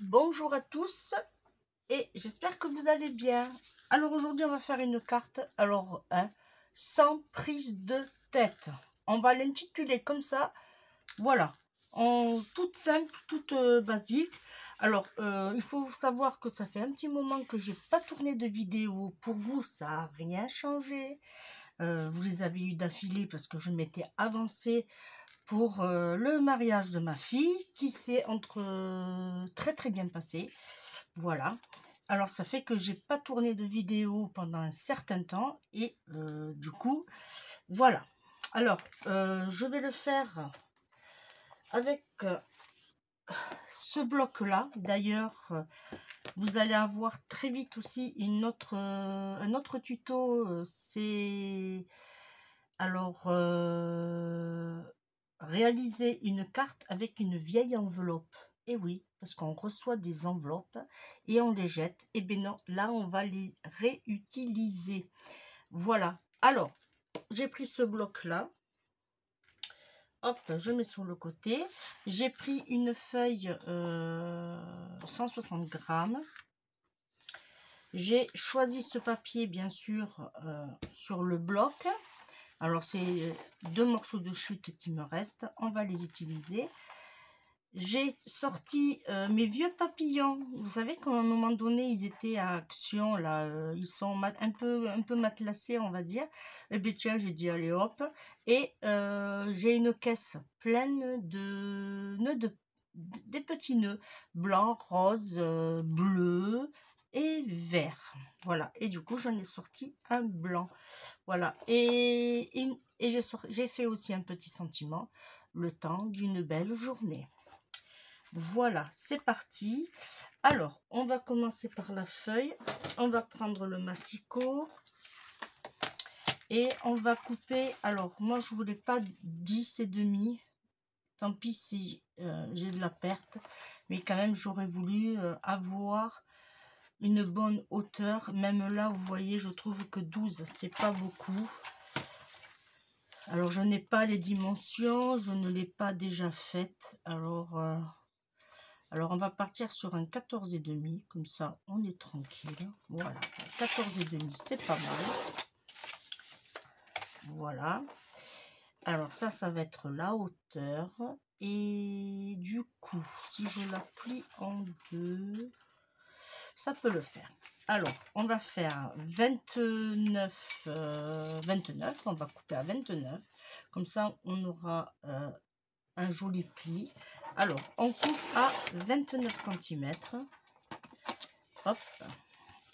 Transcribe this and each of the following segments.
Bonjour à tous et j'espère que vous allez bien. Alors aujourd'hui on va faire une carte, sans prise de tête. On va l'intituler comme ça, voilà, toute simple, toute basique. Alors il faut savoir que ça fait un petit moment que j'ai pas tourné de vidéo. Pour vous ça n'a rien changé. Vous les avez eu d'affilée parce que je m'étais avancée pour le mariage de ma fille qui s'est très bien passé. Voilà. Alors ça fait que j'ai pas tourné de vidéo pendant un certain temps et du coup voilà. Alors je vais le faire avec ce bloc là. D'ailleurs vous allez avoir très vite aussi un autre tuto. C'est alors réaliser une carte avec une vieille enveloppe. Et oui, parce qu'on reçoit des enveloppes et on les jette. Et bien non, là on va les réutiliser. Voilà. Alors, j'ai pris ce bloc là. Hop, je mets sur le côté. J'ai pris une feuille 160 grammes. J'ai choisi ce papier bien sûr sur le bloc. Alors c'est 2 morceaux de chute qui me restent. On va les utiliser. J'ai sorti mes vieux papillons. Vous savez qu'à un moment donné, ils étaient à action, là. Ils sont un peu matelassés, on va dire. Et bien tiens, j'ai dit, allez hop. Et j'ai une caisse pleine de nœuds, des petits nœuds. Blancs, roses, bleus et verts. Voilà. Et du coup, j'en ai sorti un blanc. Voilà. Et j'ai fait aussi un petit sentiment. Le temps d'une belle journée. Voilà, c'est parti. Alors, on va commencer par la feuille. On va prendre le massicot. Et on va couper. Alors, moi, je voulais pas 10 et demi. Tant pis si j'ai de la perte. Mais quand même, j'aurais voulu avoir une bonne hauteur. Même là, vous voyez, je trouve que 12, c'est pas beaucoup. Alors, je n'ai pas les dimensions. Je ne l'ai pas déjà faite. Alors, on va partir sur un 14,5, comme ça, on est tranquille. Voilà, 14,5, c'est pas mal. Voilà. Alors, ça va être la hauteur. Et du coup, si je la plie en deux, ça peut le faire. Alors, on va faire 29, 29, on va couper à 29. Comme ça, on aura un joli pli. Alors, on coupe à 29 cm. Hop.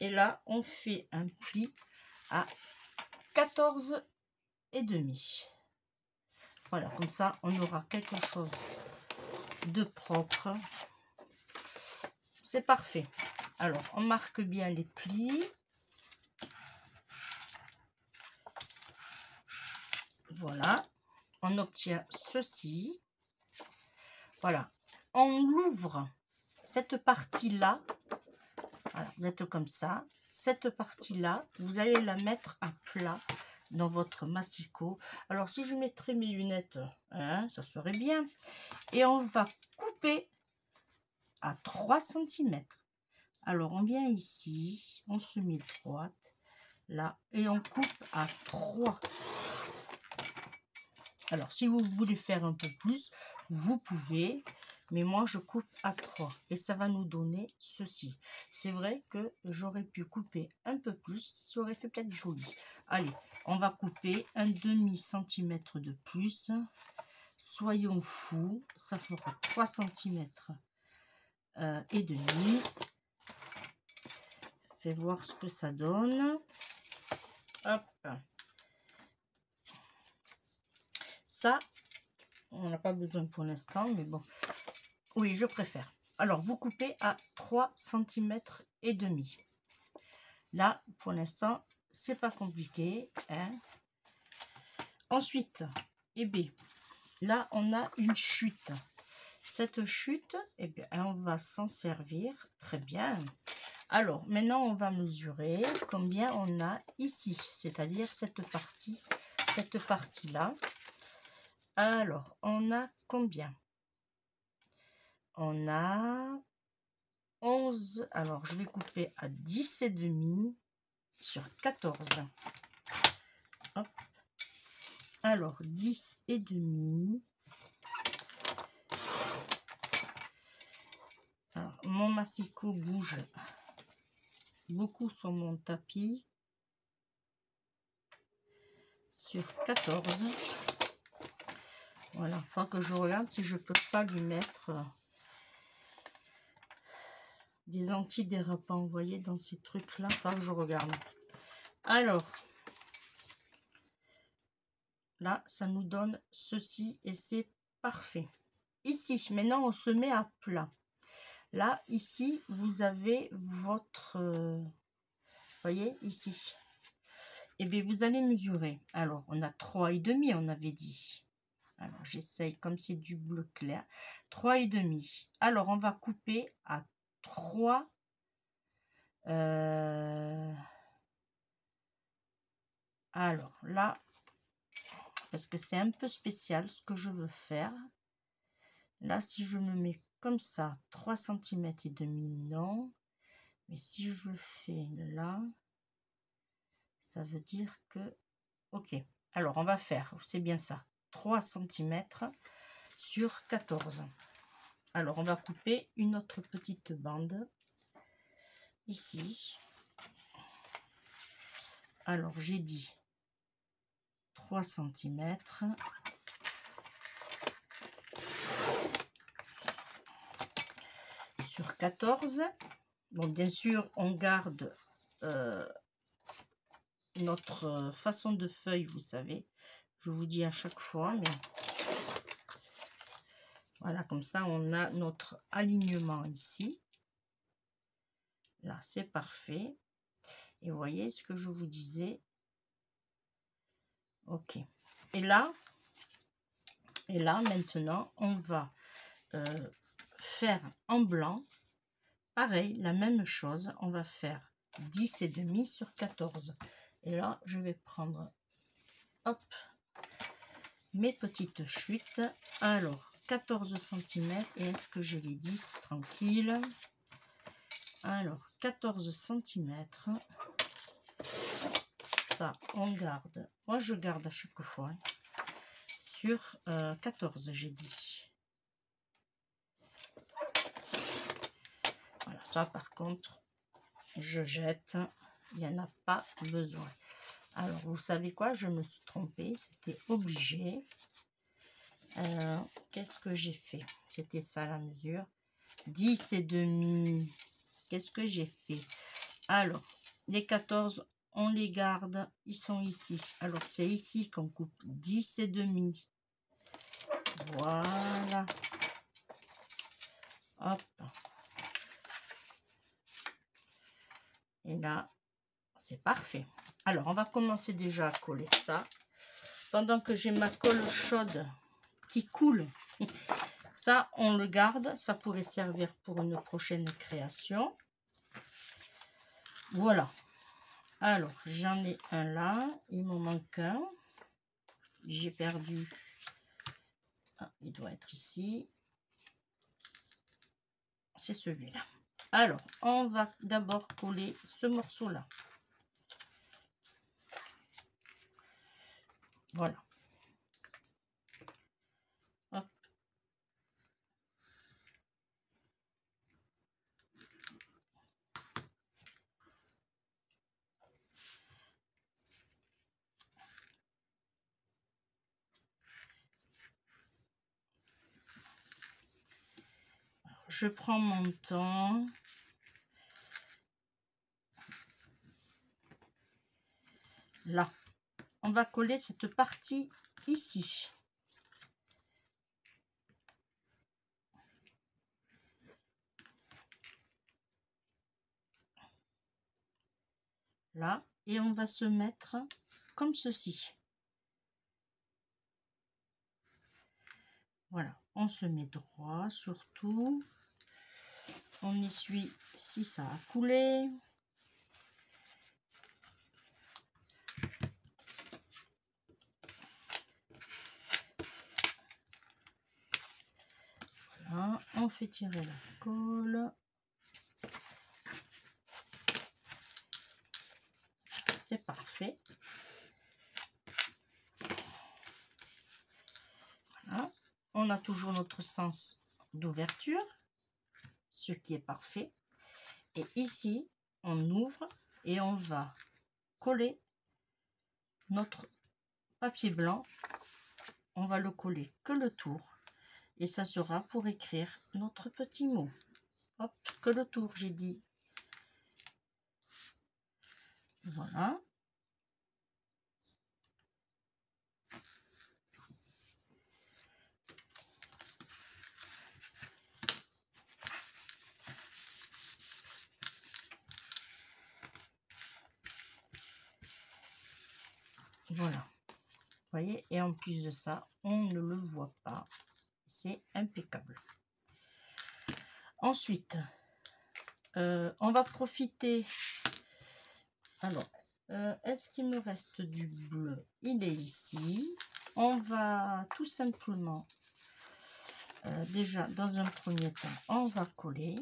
Et là, on fait un pli à 14,5. Voilà, comme ça, on aura quelque chose de propre. C'est parfait. Alors, on marque bien les plis. Voilà. On obtient ceci. Voilà. On l'ouvre, cette partie-là. Voilà, vous êtes comme ça. Cette partie-là, vous allez la mettre à plat dans votre massicot. Alors, si je mettrais mes lunettes, hein, ça serait bien. Et on va couper à 3 cm. Alors, on vient ici, on se met droite, là, et on coupe à 3. Alors, si vous voulez faire un peu plus, vous pouvez, mais moi, je coupe à 3. Et ça va nous donner ceci. C'est vrai que j'aurais pu couper un peu plus, ça aurait fait peut-être joli. Allez, on va couper un demi-centimètre de plus. Soyons fous, ça fera 3 cm et demi. Fais voir ce que ça donne. Hop. Ça, on n'a pas besoin pour l'instant, mais bon. Oui, je préfère. Alors, vous coupez à 3 cm et demi. Là, pour l'instant, c'est pas compliqué, hein. Ensuite, eh bien, là, on a une chute. Cette chute, eh bien, on va s'en servir. Très bien. Alors, maintenant, on va mesurer combien on a ici, c'est-à-dire cette partie-là. Alors, on a combien? On a 11, alors je vais couper à 10,5 sur 14. Hop. Alors 10,5. Alors, mon massicot bouge beaucoup sur mon tapis. Sur 14. Voilà, il faut que je regarde si je peux pas lui mettre des antidérapants, vous voyez, dans ces trucs là. Faut que je regarde. Alors là, ça nous donne ceci et c'est parfait. Ici, maintenant, on se met à plat. Là, ici, vous avez votre... voyez, ici. Et bien, vous allez mesurer. Alors, on a 3,5, on avait dit. Alors, j'essaye, comme c'est du bleu clair. 3,5. Alors, on va couper à 3. Alors, là, parce que c'est un peu spécial ce que je veux faire. Là, si je me mets comme ça, 3 cm et demi, non. Mais si je fais là, ça veut dire que... Ok. Alors, on va faire, c'est bien ça, 3 cm sur 14. Alors, on va couper une autre petite bande ici. Alors, j'ai dit 3 cm. Sur 14. Bon, bien sûr, on garde notre façon de feuille, vous savez. Je vous dis à chaque fois, mais voilà, comme ça, on a notre alignement ici. Là, c'est parfait. Et vous voyez ce que je vous disais. Ok. Et là, maintenant, on va faire en blanc. Pareil, la même chose. On va faire 10,5 sur 14. Et là, je vais prendre, hop, mes petites chutes. Alors, 14 cm. Et est-ce que j'ai les 10? Tranquille. Alors, 14 cm. Ça, on garde. Moi, je garde à chaque fois. Sur 14, j'ai dit. Voilà, ça, par contre, je jette. Il n'y en a pas besoin. Alors, vous savez quoi? Je me suis trompée. C'était obligé. Qu'est-ce que j'ai fait? C'était ça la mesure. 10,5. Qu'est-ce que j'ai fait? Alors, les 14, on les garde. Ils sont ici. Alors, c'est ici qu'on coupe 10,5. Voilà. Hop. Et là, c'est parfait. Alors, on va commencer déjà à coller ça. Pendant que j'ai ma colle chaude qui coule, ça, on le garde. Ça pourrait servir pour une prochaine création. Voilà. Alors, j'en ai un là. Il m'en manque un. J'ai perdu. Ah, il doit être ici. C'est celui-là. Alors, on va d'abord coller ce morceau-là. Voilà. Hop. Je prends mon temps. Là, on va coller cette partie ici. Là, et on va se mettre comme ceci. Voilà, on se met droit surtout. On essuie si ça a coulé. Voilà, on fait tirer la colle. c'est parfait. Voilà. On a toujours notre sens d'ouverture, ce qui est parfait. Et ici, on ouvre et on va coller notre papier blanc. On va le coller que le tour. Et ça sera pour écrire notre petit mot. Hop, que le tour, j'ai dit. Voilà. Voilà. Vous voyez, et en plus de ça, on ne le voit pas. C'est impeccable. Ensuite, on va profiter. Alors, est-ce qu'il me reste du bleu? Il est ici. On va tout simplement, déjà, dans un premier temps, on va coller.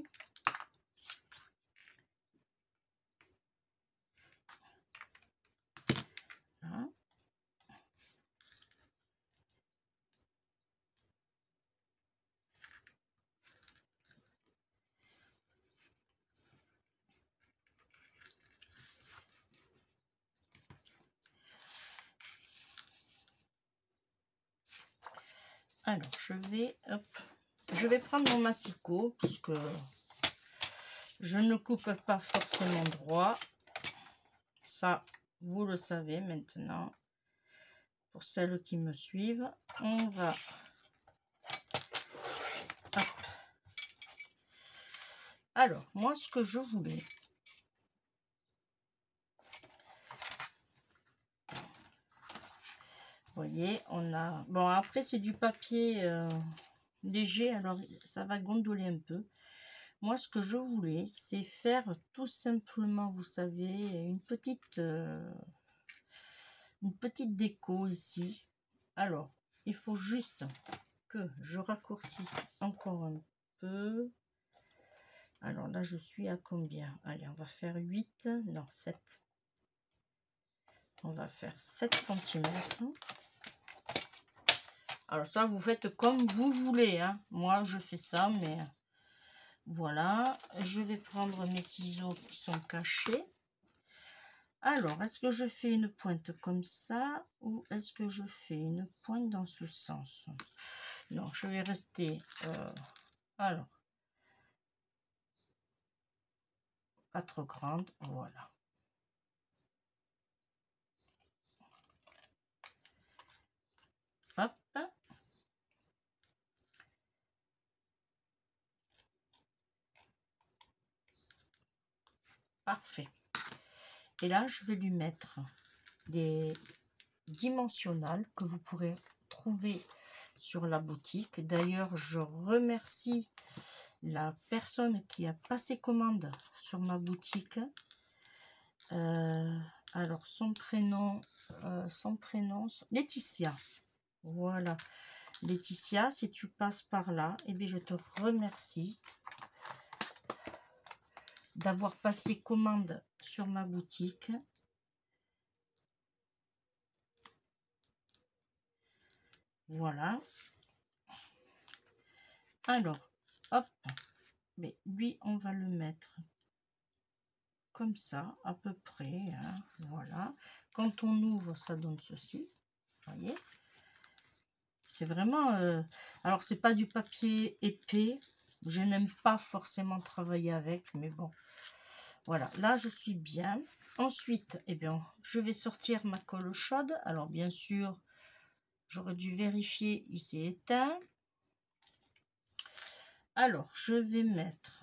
Voilà. Alors, je vais prendre mon massicot, parce que je ne coupe pas forcément droit. Ça, vous le savez maintenant. Pour celles qui me suivent, on va... Hop. Alors, moi, ce que je voulais... Vous voyez, on a... Bon, après, c'est du papier léger, alors ça va gondoler un peu. Moi, ce que je voulais, c'est faire tout simplement, vous savez, une petite déco ici. Alors, il faut juste que je raccourcisse encore un peu. Alors là, je suis à combien? Allez, on va faire 8, non, 7. On va faire 7 cm. Alors ça, vous faites comme vous voulez, hein. Moi, je fais ça, mais voilà. Je vais prendre mes ciseaux qui sont cachés. Alors, est-ce que je fais une pointe comme ça ou est-ce que je fais une pointe dans ce sens? Non, je vais rester... alors, pas trop grande, voilà. Hop. Parfait. Et là, je vais lui mettre des dimensionnels que vous pourrez trouver sur la boutique. D'ailleurs, je remercie la personne qui a passé commande sur ma boutique. Alors, son prénom, Laetitia. Voilà. Laetitia, si tu passes par là, eh bien, je te remercie d'avoir passé commande sur ma boutique. Voilà. Alors, hop, mais lui, on va le mettre comme ça, à peu près. Hein, voilà. Quand on ouvre, ça donne ceci. Vous voyez? C'est vraiment... alors, c'est pas du papier épais. Je n'aime pas forcément travailler avec, mais bon. Voilà, là, je suis bien. Ensuite, eh bien, je vais sortir ma colle chaude. Alors, bien sûr, j'aurais dû vérifier, il s'est éteint. Alors, je vais mettre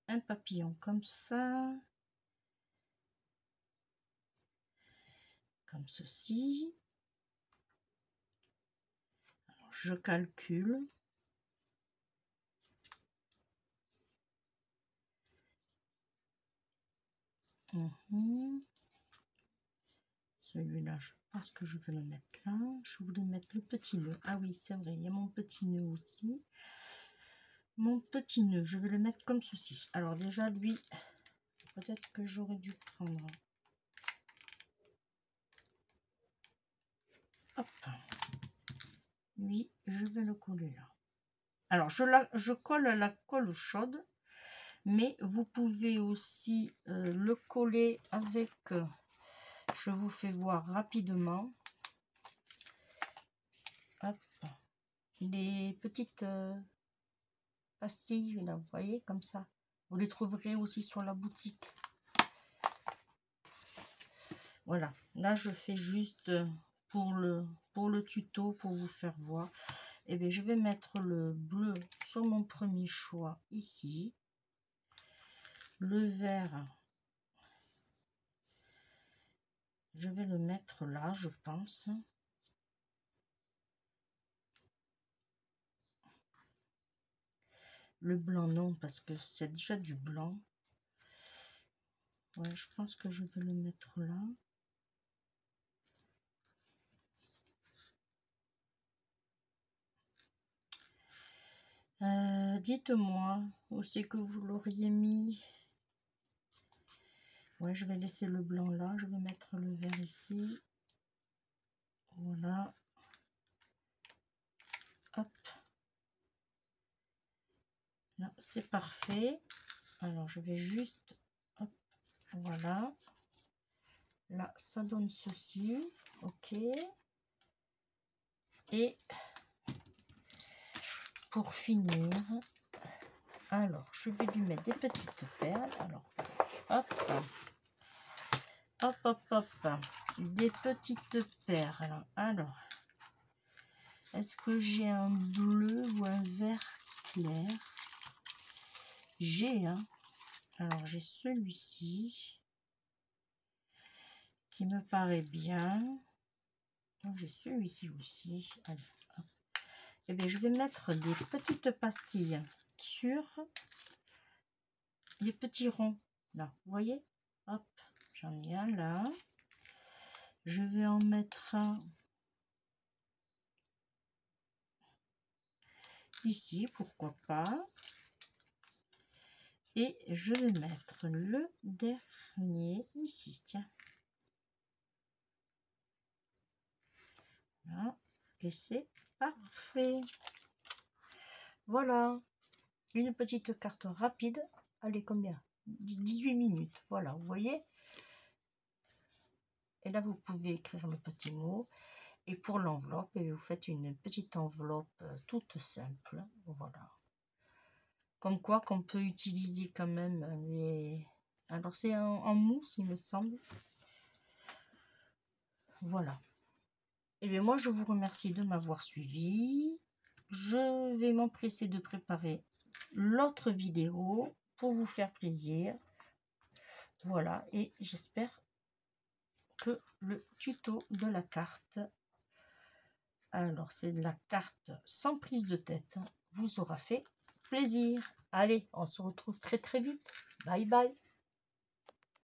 un papillon comme ça. Comme ceci. Alors, je calcule. Celui-là, je pense que je vais le mettre là. Je voulais mettre le petit nœud. Ah oui, c'est vrai, il y a mon petit nœud aussi. Mon petit nœud, je vais le mettre comme ceci. Alors déjà, lui, peut-être que j'aurais dû prendre Hop. Lui, je vais le coller là. Alors, je colle la colle chaude, mais vous pouvez aussi le coller avec, je vous fais voir rapidement, hop, les petites pastilles, là, vous voyez, comme ça. Vous les trouverez aussi sur la boutique. Voilà, là, je fais juste pour le tuto, pour vous faire voir. Et bien, je vais mettre le bleu sur mon premier choix ici. Le vert, je vais le mettre là, je pense. Le blanc, non, parce que c'est déjà du blanc. Ouais, je pense que je vais le mettre là. Dites-moi où c'est que vous l'auriez mis. Ouais, je vais laisser le blanc là. Je vais mettre le vert ici. Voilà. Hop. Là, c'est parfait. Alors, je vais juste... Hop. Voilà. Là, ça donne ceci. Ok. Et pour finir, alors, je vais lui mettre des petites perles. Alors, hop. Hop, hop, hop. Des petites perles. Alors, est-ce que j'ai un bleu ou un vert clair? J'ai un. Alors, j'ai celui-ci qui me paraît bien. J'ai celui-ci aussi. Allez, hop. Et bien, je vais mettre des petites pastilles sur les petits ronds. Là, vous voyez? Hop, j'en ai un là. Je vais en mettre un ici, pourquoi pas. Et je vais mettre le dernier ici, tiens. Voilà. Et c'est parfait. Voilà. Une petite carte rapide. Allez, combien? 18 minutes. Voilà, vous voyez. Et là, vous pouvez écrire le petit mot. Et pour l'enveloppe, vous faites une petite enveloppe toute simple. Voilà. Comme quoi qu'on peut utiliser quand même les... Alors, c'est en mousse, il me semble. Voilà. Et bien, moi, je vous remercie de m'avoir suivi. Je vais m'empresser de préparer l'autre vidéo pour vous faire plaisir. Voilà. Et j'espère que le tuto de la carte, alors c'est de la carte sans prise de tête, vous aura fait plaisir. Allez, on se retrouve très très vite. Bye bye.